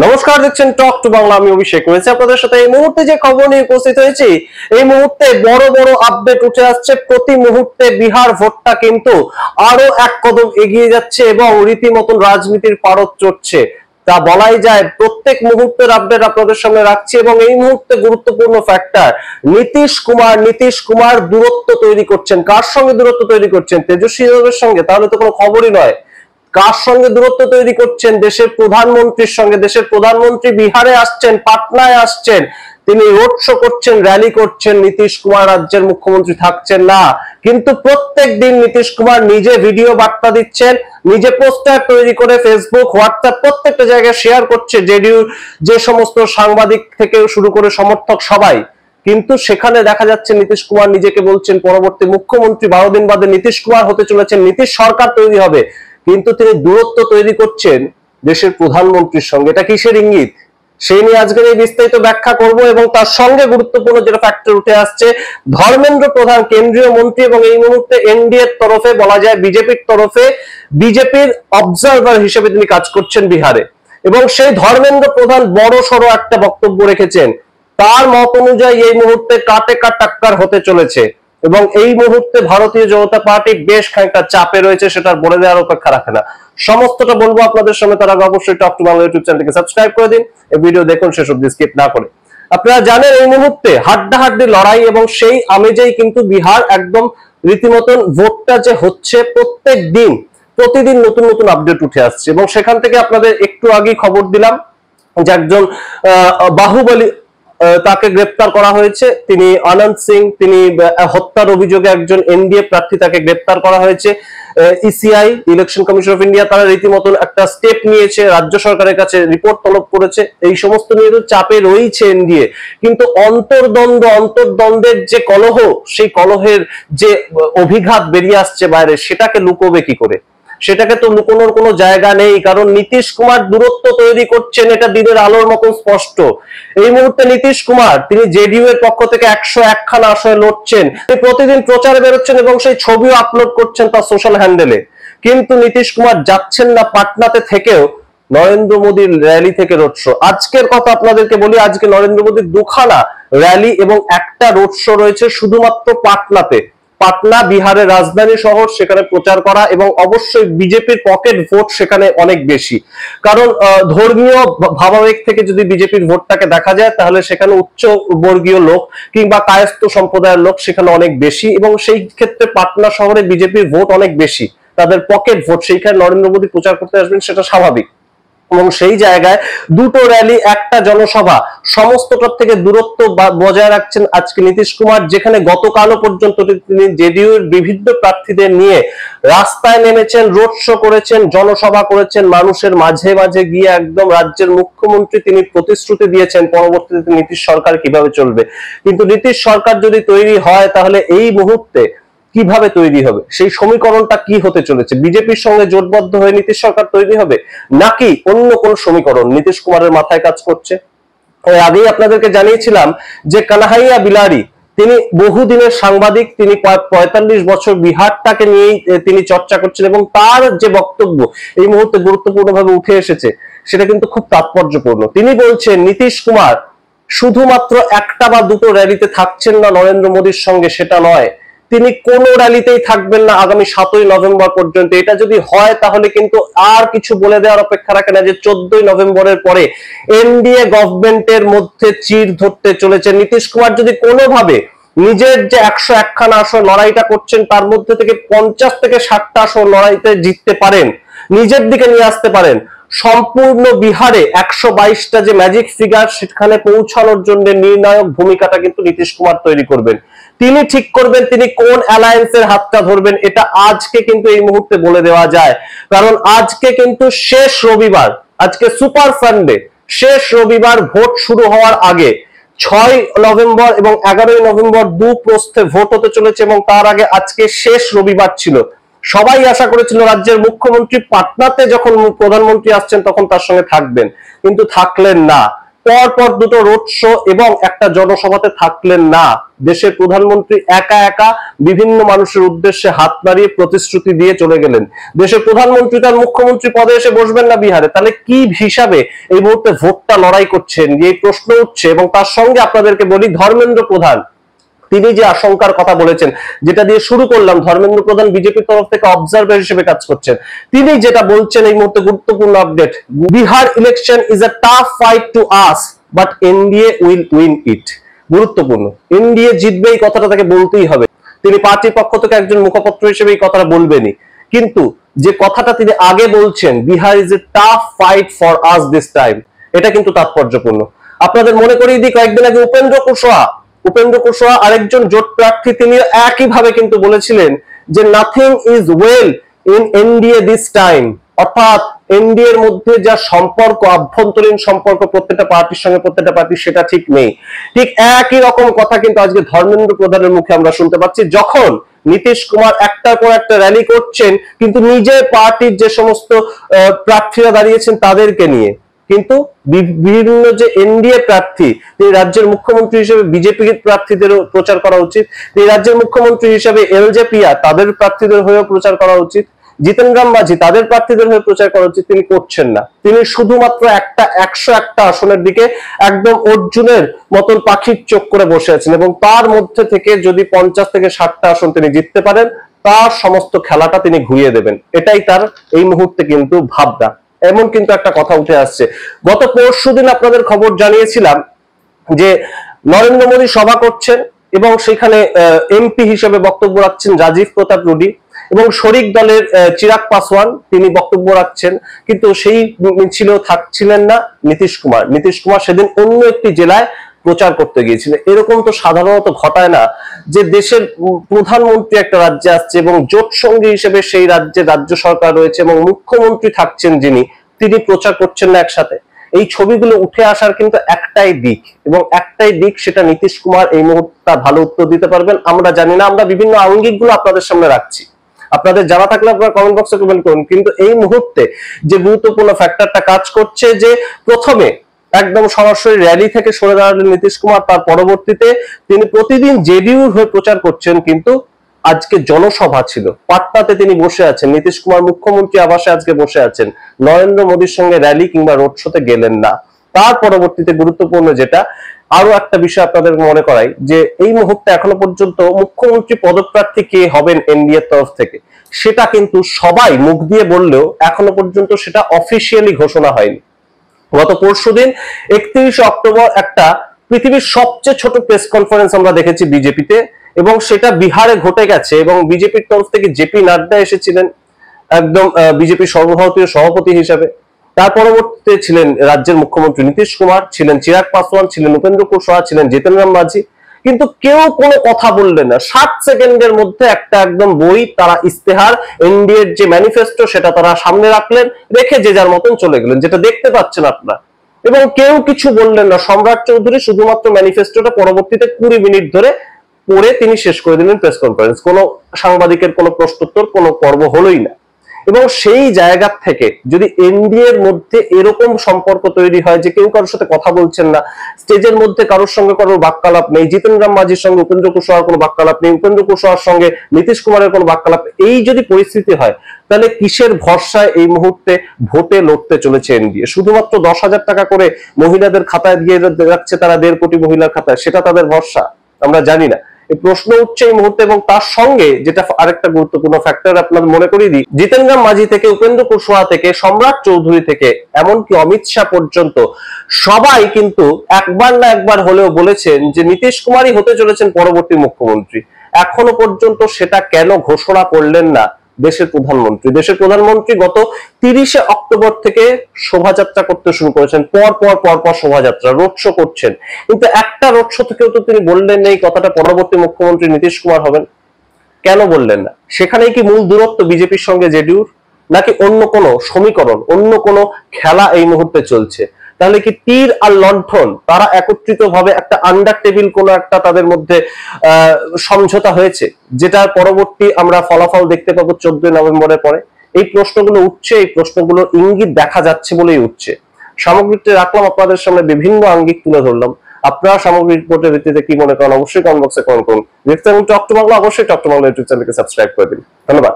নমস্কার, দেখছেন talk to Bangla. আমি অভিষেক রয়েছে আপনাদের সাথে। এই মুহূর্তে যে খবর নিয়ে উপস্থিত হয়েছি, এই মুহূর্তে বড় বড় আপডেট উঠে আসছে। প্রতি মুহূর্তে বিহার ভোটটা কিন্তু আরো এক কদম এগিয়ে যাচ্ছে এবং রীতিমতন রাজনীতির পারদ চড়ছে, তা বলাই যায়। প্রত্যেক মুহূর্তের আপডেট আপনাদের সামনে রাখছি এবং এই মুহূর্তে গুরুত্বপূর্ণ ফ্যাক্টর, নীতিশ কুমার দূরত্ব তৈরি করছেন। কার সঙ্গে দূরত্ব তৈরি করছেন? তেজস্বী যাদবের সঙ্গে? তাহলে তো কোনো খবরই নয়। কার সঙ্গে দূরত্ব তৈরি করছেন? দেশের প্রধানমন্ত্রীর সঙ্গে। দেশের প্রধানমন্ত্রী বিহারে আসছেন, পাটনায় আসছেন, তিনি রোড শো করছেন, র্যালি করছেন। নীতিশ কুমার রাজ্যের মুখ্যমন্ত্রী থাকছেন না, কিন্তু প্রত্যেক দিন নীতিশ কুমার নিজে ভিডিও বার্তা দিচ্ছেন, নিজে পোস্টার তৈরি করে ফেসবুক, হোয়াটসঅ্যাপ প্রত্যেকটা জায়গায় শেয়ার করছে। জেডিইউ যে সমস্ত সাংবাদিক থেকে শুরু করে সমর্থক সবাই, কিন্তু সেখানে দেখা যাচ্ছে নীতিশ কুমার নিজেকে বলছেন পরবর্তী মুখ্যমন্ত্রী। 12 দিন বাদে নীতিশ কুমার হতে চলেছেন, নীতিশ সরকার তৈরি হবে, কিন্তু তিনি দূরত্ব তৈরি করছেন দেশের প্রধানমন্ত্রীর সঙ্গে। এটা কিসের ইঙ্গিত? সেই নিয়ে আজকের এই বিস্তারিত ব্যাখ্যা করব এবং তার সঙ্গে গুরুত্বপূর্ণ যেটা ফ্যাক্টর উঠে আসছে, ধর্মেন্দ্র প্রধান কেন্দ্রীয় মন্ত্রী এবং এই মুহূর্তে এনডিএ এর তরফে, বলা যায় বিজেপির তরফে, বিজেপির অবজারভার হিসেবে তিনি কাজ করছেন বিহারে। এবং সেই ধর্মেন্দ্র প্রধান বড় সড়ো একটা বক্তব্য রেখেছেন। তার মত অনুযায়ী এই মুহূর্তে কাটে টাক্কার হতে চলেছে এবং এই মুহূর্তে ভারতীয় জনতা পার্টি বেশ খানিকটা চাপে রয়েছে, সেটা বলে দেওয়ার অপেক্ষা রাখে না। সমস্তটা বলবো আপনাদের সামনে। তার আগে অবশ্যই টক টু বাংলা ইউটিউব চ্যানেলটিকে সাবস্ক্রাইব করে দিন, এই ভিডিও দেখুন শেষ অবধি স্কিপ না করে। আপনারা জানেন এই মুহূর্তে হাড্ডাহাড্ডি লড়াই এবং সেই আমেজেই কিন্তু বিহার একদম রীতিমতন ভোটটা যে হচ্ছে, প্রতিদিন নতুন নতুন আপডেট উঠে আসছে এবং সেখান থেকে আপনাদের একটু আগে খবর দিলাম যে একজন বাহুবলী, তাকে গ্রেপ্তার করা হয়েছে। তিনি আনন্দ সিং, তিনি হত্যার অভিযোগে একজন এনডিএ প্রার্থী, তাকে গ্রেপ্তার করা হয়েছে। ECI, election commission of India, তারা রীতিমতন একটা স্টেপ নিয়েছে, রাজ্য সরকারের কাছে রিপোর্ট তলব করেছে। এই সমস্ত নিয়ে তো চাপে রয়েছে এনডিএ, কিন্তু অন্তর্দ্বন্দ্বের যে কলহ, সেই কলহের যে অভিঘাত বেরিয়ে আসছে বাইরে, সেটাকে লুকোবে কি করে? সেটাকে তো লুকোনোর কোনো জায়গা নেই, কারণ নীতিশ কুমার দূরত্ব তৈরি করছেন, এটা দিনের আলোর মতন স্পষ্ট। এই মুহূর্তে নীতিশ কুমার, তিনি জেডিইউ এর পক্ষ থেকে 101 খানা আসনে লড়ছেন, তিনি প্রতিদিন প্রচারে বেরোচ্ছেন এবং সেই ছবিও আপলোড করছেন তার সোশ্যাল হ্যান্ডেলে। কিন্তু নীতিশ কুমার যাচ্ছেন না পাটনাতে থেকেও নরেন্দ্র মোদীর র্যালি থেকে রোড শো। আজকের কথা আপনাদেরকে বলি, আজকে নরেন্দ্র মোদীর 2 খানা র্যালি এবং একটা রোড শো রয়েছে শুধুমাত্র পাটনাতে। পাটনা বিহারের রাজধানী শহর, সেখানে প্রচার করা এবং অবশ্যই বিজেপির পকেট ভোট সেখানে অনেক বেশি। কারণ ধর্মীয় ভাবাবেগ থেকে যদি বিজেপির ভোটটাকে দেখা যায়, তাহলে সেখানে উচ্চ বর্গীয় লোক কিংবা কায়স্থ সম্প্রদায়ের লোক সেখানে অনেক বেশি এবং সেই ক্ষেত্রে পাটনা শহরে বিজেপির ভোট অনেক বেশি, তাদের পকেট ভোট। সেইখানে নরেন্দ্র মোদী প্রচার করতে আসবেন, সেটা স্বাভাবিক। এবং সেই জায়গায় 2টো র্যালি, একটা জনসভা, সমস্তটার থেকে দূরত্ব বজায় রাখছেন আজকে নীতিশ কুমার। যেখানে গতকালও পর্যন্ত তিনি জেডিইউ এর বিভিন্ন প্রার্থীদের নিয়ে রাস্তায় নেমেছেন, রোড শো করেছেন, জনসভা করেছেন, মানুষের মাঝে মাঝে গিয়ে একদম রাজ্যের মুখ্যমন্ত্রী তিনি প্রতিশ্রুতি দিয়েছেন পরবর্তীতে নীতিশ সরকার কিভাবে চলবে। কিন্তু নীতিশ সরকার যদি তৈরি হয়, তাহলে এই মুহূর্তে কিভাবে তৈরি হবে, সেই সমীকরণটা কি হতে চলেছে? বিজেপির সঙ্গে জোটবদ্ধ হয়ে নীতিশ সরকার তৈরি হবে, নাকি অন্য কোন সমীকরণ নীতিশ কুমারের মাথায় কাজ করছে? আগেই আপনাদেরকে জানিয়েছিলাম যে কানাহাইয়া বিলারি, তিনি বহুদিনের সাংবাদিক, তিনি 45 বছর বিহারটাকে নিয়েই তিনি চর্চা করছেন এবং তার যে বক্তব্য এই মুহূর্তে গুরুত্বপূর্ণভাবে উঠে এসেছে, সেটা কিন্তু খুব তাৎপর্যপূর্ণ। তিনি বলছেন নীতিশ কুমার শুধুমাত্র একটা বা দুটো র্যালিতে থাকছেন না নরেন্দ্র মোদীর সঙ্গে, সেটা নয়, তিনি কোন র্যালিতেই থাকবেন না আগামী 7ই নভেম্বর পর্যন্ত। এটা যদি হয়, তাহলে কিন্তু আর কিছু বলে দেওয়ার অপেক্ষা রাখে না যে 14ই নভেম্বরের পরে এনডিএ গভর্নমেন্টের মধ্যে চির ধরতে চলেছে। নীতিশ কুমার যদি কোনোভাবে নিজের যে 101 খানা আসন লড়াইটা করছেন, তার মধ্যে থেকে 50 থেকে 60টা আসন লড়াইতে জিততে পারেন, নিজের দিকে নিয়ে আসতে পারেন, সম্পূর্ণ বিহারে 122টা যে ম্যাজিক ফিগার, সেখানে পৌঁছানোর জন্য নির্ণায়ক ভূমিকাটা কিন্তু নীতিশ কুমার তৈরি করবেন। তিনি ঠিক করবেন তিনি কোন অ্যালায়েন্সের হাতটা ধরবেন, এটা আজকে কিন্তু এই মুহূর্তে বলে দেওয়া যায়। কারণ আজকে কিন্তু শেষ রবিবার, আজকে সুপার সানডে, শেষ রবিবার, ভোট শুরু হওয়ার আগে 6 নভেম্বর এবং 11ই নভেম্বর প্রস্থে ভোট হতে চলেছে এবং তার আগে আজকে শেষ রবিবার ছিল। সবাই আশা করেছিল রাজ্যের মুখ্যমন্ত্রী পাটনাতে যখন প্রধানমন্ত্রী আসছেন তখন তার সঙ্গে থাকবেন, কিন্তু থাকলেন না। পরপর দুটো রোড শো এবং একটা জনসভাতে থাকলেন না। দেশের প্রধানমন্ত্রী একা একা বিভিন্ন মানুষের উদ্দেশ্যে হাত নাড়িয়ে প্রতিশ্রুতি দিয়ে চলে গেলেন। দেশের প্রধানমন্ত্রী তার মুখ্যমন্ত্রী পদে এসে বসবেন না বিহারে, তাহলে কি হিসাবে এই মুহূর্তে ভোটটা লড়াই করছেন, এই প্রশ্ন উঠছে। এবং তার সঙ্গে আপনাদেরকে বলি, ধর্মেন্দ্র প্রধান তিনি যে আশঙ্কার কথা বলেছেন, যেটা দিয়ে শুরু করলাম, ধর্মেন্দ্র প্রধান বিজেপির তরফ থেকে অবজারভার হিসেবে কাজ করছেন। তিনি যেটা বলছেন এই মুহূর্তে গুরুত্বপূর্ণ update, Bihar election is a tough fight to us but NDA will win ইট। গুরুত্বপূর্ণ, এনডিএ জিতবে এই কথাটা তাকে বলতেই হবে। তিনি পার্টির পক্ষ থেকে একজন মুখপত্র হিসেবে এই কথাটা বলবেনই, কিন্তু যে কথাটা তিনি আগে বলছেন, Bihar is a tough fight for us this time, এটা কিন্তু তাৎপর্যপূর্ণ। আপনাদের মনে করিয়ে দিই, কয়েকদিন আগে উপেন্দ্র কুশওয়াহা আরেকজন জোট প্রার্থী, তিনি একইভাবে কিন্তু বলেছিলেন যে nothing is well in NDA this time, অর্থাৎ এনডিএ এর মধ্যে যা সম্পর্ক, আভ্যন্তরীণ সম্পর্ক প্রত্যেকটা পার্টির সঙ্গে প্রত্যেকটা পার্টি, সেটা ঠিক নেই। ঠিক একই রকম কথা কিন্তু আজকে ধর্মেন্দ্র প্রধানের মুখে আমরা শুনতে পাচ্ছি, যখন নীতিশ কুমার একটার পর একটা র্যালি করছেন কিন্তু নিজের পার্টির যে সমস্ত প্রার্থীরা দাঁড়িয়েছেন তাদেরকে নিয়ে। কিন্তু বিভিন্ন যে এনডিএ প্রার্থী, তিনি রাজ্যের মুখ্যমন্ত্রী হিসেবে বিজেপির প্রার্থীদেরও প্রচার করা উচিত, তিনি রাজ্যের মুখ্যমন্ত্রী হিসেবে এলজেপিয়া তাদের প্রার্থীদের হয়েও প্রচার করা উচিত, জিতেন রাম মাঝি তাদের প্রার্থীদের হয়ে প্রচার করা উচিত, তিনি করছেন না। তিনি শুধুমাত্র একটা 101টা আসনের দিকে একদম অর্জুনের মতন পাখির চোখ করে বসে আছেন, এবং তার মধ্যে থেকে যদি 50 থেকে 60টা আসন তিনি জিততে পারেন, তার সমস্ত খেলাটা তিনি ঘুরিয়ে দেবেন। এটাই তার এই মুহূর্তে কিন্তু ভাবনা। এমন কিন্তু একটা কথা উঠে আসছে। গত পরশুদিন আপনাদের খবর জানিয়েছিলাম যে নরেন্দ্র মোদী সভা করছেন এবং সেখানে এমপি হিসেবে বক্তব্য রাখছেন রাজীব প্রতাপ রুডি, এবং শরিক দলের চিরাগ পাসওয়ান তিনি বক্তব্য রাখছেন, কিন্তু সেই মিছিলেও থাকছিলেন না নীতিশ কুমার সেদিন অন্য একটি জেলায় প্রচার করতে গিয়েছিলেন। এরকম তো সাধারণত ঘটায় না যে দেশের প্রধানমন্ত্রী একটা রাজ্যে আসছে এবং জোট সঙ্গী হিসেবে সেই রাজ্যে রাজ্য সরকার রয়েছে এবং মুখ্যমন্ত্রী থাকছেন যিনি, তিনি প্রচার করছেন না একসাথে। এই ছবিগুলো উঠে আসার কিন্তু একটাই দিক, এবং একটাই দিক, সেটা নীতিশ কুমার এই মুহূর্তে ভালো উত্তর দিতে পারবেন। আমরা জানি না, আমরা বিভিন্ন আঙ্গিকগুলো আপনাদের সামনে রাখছি, আপনাদের জানা থাকলে আপনারা কমেন্ট বক্সে কমেন্ট করুন। কিন্তু এই মুহূর্তে যে গুরুত্বপূর্ণ ফ্যাক্টরটা কাজ করছে, যে প্রথমে একদম সরাসরি র্যালি থেকে সরে দাঁড়ালেন নীতিশ কুমার, তার পরবর্তীতে তিনি প্রতিদিন জেডিইউর হয়ে প্রচার করছেন, কিন্তু আজকে জনসভা ছিল, পাটনাতে তিনি বসে আছেন, নীতিশ কুমার মুখ্যমন্ত্রী আবাসে আজকে বসে আছেন, নরেন্দ্র মোদীর সঙ্গে র্যালি কিংবা রোড শোতে গেলেন না। তার পরবর্তীতে গুরুত্বপূর্ণ যেটা, আরো একটা বিষয় আপনাদের মনে করাই, যে এই মুহূর্তে এখনো পর্যন্ত মুখ্যমন্ত্রী পদপ্রার্থী কে হবেন এনডিএর তরফ থেকে, সেটা কিন্তু সবাই মুখ দিয়ে বললেও এখনো পর্যন্ত সেটা অফিসিয়ালি ঘোষণা হয়নি। গত পরশুদিন 31 অক্টোবর একটা পৃথিবীর সবচেয়ে ছোট প্রেস কনফারেন্স আমরা দেখেছি বিজেপিতে, এবং সেটা বিহারে ঘটে গেছে, এবং বিজেপির তরফ থেকে জেপি নাড্ডা এসেছিলেন একদম বিজেপির সর্বভারতীয় সভাপতি হিসেবে। তার পরবর্তীতে ছিলেন রাজ্যের মুখ্যমন্ত্রী নীতিশ কুমার, ছিলেন চিরাগ পাসওয়ান, ছিলেন উপেন্দ্র কুশওয়াহা, ছিলেন জিতেন রাম মাঝি, কিন্তু কেউ কোনো কথা বললেন না। 60 সেকেন্ডের মধ্যে একটা একদম বই, তারা ইস্তেহার, এনডিএ এর যে ম্যানিফেস্টো সেটা তারা সামনে রাখলেন, রেখে যে যার মতন চলে গেলেন, যেটা দেখতে পাচ্ছেন আপনারা। এবং কেউ কিছু বললেন না। সম্রাট চৌধুরী শুধুমাত্র ম্যানিফেস্টোটা পরবর্তীতে 20 মিনিট ধরে পড়ে তিনি শেষ করে দিলেন প্রেস কনফারেন্স। কোনো সাংবাদিকের কোনো প্রশ্নোত্তর কোনো পর্ব হলোই না। এবং সেই জায়গা থেকে যদি এনডিএ এর মধ্যে এরকম সম্পর্ক তৈরি হয় যে কেউ কারোর সাথে কথা বলছেন না, স্টেজের মধ্যে কারোর সঙ্গে কারোর বাক্যালাপ নেই, জিতেন রাম মাঝির সঙ্গে উপেন্দ্র কুশওয়াহার কোনো বাক্যালাপ নেই, উপেন্দ্র কুশওয়াহার সঙ্গে নীতিশ কুমারের কোনো বাক্যালাপ, এই যদি পরিস্থিতি হয়, তাহলে কিসের ভরসায় এই মুহূর্তে ভোটে লড়তে চলেছে এনডিএ? শুধুমাত্র 10,000 টাকা করে মহিলাদের খাতায় দিয়ে রাখছে তারা, 1.5 কোটি মহিলার খাতায়, সেটা তাদের ভরসা? আমরা জানি না। এই প্রশ্ন উঠছে এই মুহূর্তে। এবং তার সঙ্গে যেটা আরেকটা গুরুত্বপূর্ণ ফ্যাক্টর আপনাদের মনে করিয়ে দিই, জিতেন রাম মাঝি থেকে, উপেন্দ্র কুশওয়াহা থেকে, সম্রাট চৌধুরী থেকে, এমনকি অমিত শাহ পর্যন্ত সবাই কিন্তু একবার না একবার হলেও বলেছেন যে নীতিশ কুমারই হতে চলেছেন পরবর্তী মুখ্যমন্ত্রী। এখনো পর্যন্ত সেটা কেন ঘোষণা করলেন না দেশের প্রধানমন্ত্রী গত 30 অক্টোবর থেকে শোভাযাত্রা করতে শুরু করেছেন, পর শোভাযাত্রা, রোড শো করছেন, কিন্তু একটা রোড শো থেকেও তো তিনি বললেন না এই কথাটা পরবর্তী মুখ্যমন্ত্রী নীতিশ কুমার হবেন। কেন বললেন না? সেখানেই কি মূল দূরত্ব বিজেপির সঙ্গে জেডিইউর, নাকি অন্য কোনো সমীকরণ, অন্য কোনো খেলা এই মুহূর্তে চলছে? তাহলে কি তীর আর লণ্ঠন তারা একত্রিত ভাবে একটা আন্ডার টেবিল কোনো একটা তাদের মধ্যে সমঝোতা হয়েছে, যেটার পরবর্তী আমরা ফলাফল দেখতে পাবো 14 নভেম্বরের পরে? এই প্রশ্নগুলো উঠছে, এই প্রশ্নগুলোর ইঙ্গিত দেখা যাচ্ছে বলেই উঠছে। সামগ্রিকটি রাখলাম আপনাদের সামনে, বিভিন্ন আঙ্গিক তুলে ধরলাম। আপনারা সামগ্রিক রিপোর্টের ভিত্তিতে কি মনে করেন অবশ্যই কমেন্ট বক্সে কমেন্ট করুন। দেখতে টক টু বাংলা, অবশ্যই টক টু বাংলা ইউটিউব চ্যানেলকে সাবস্ক্রাইব করে দিন। ধন্যবাদ।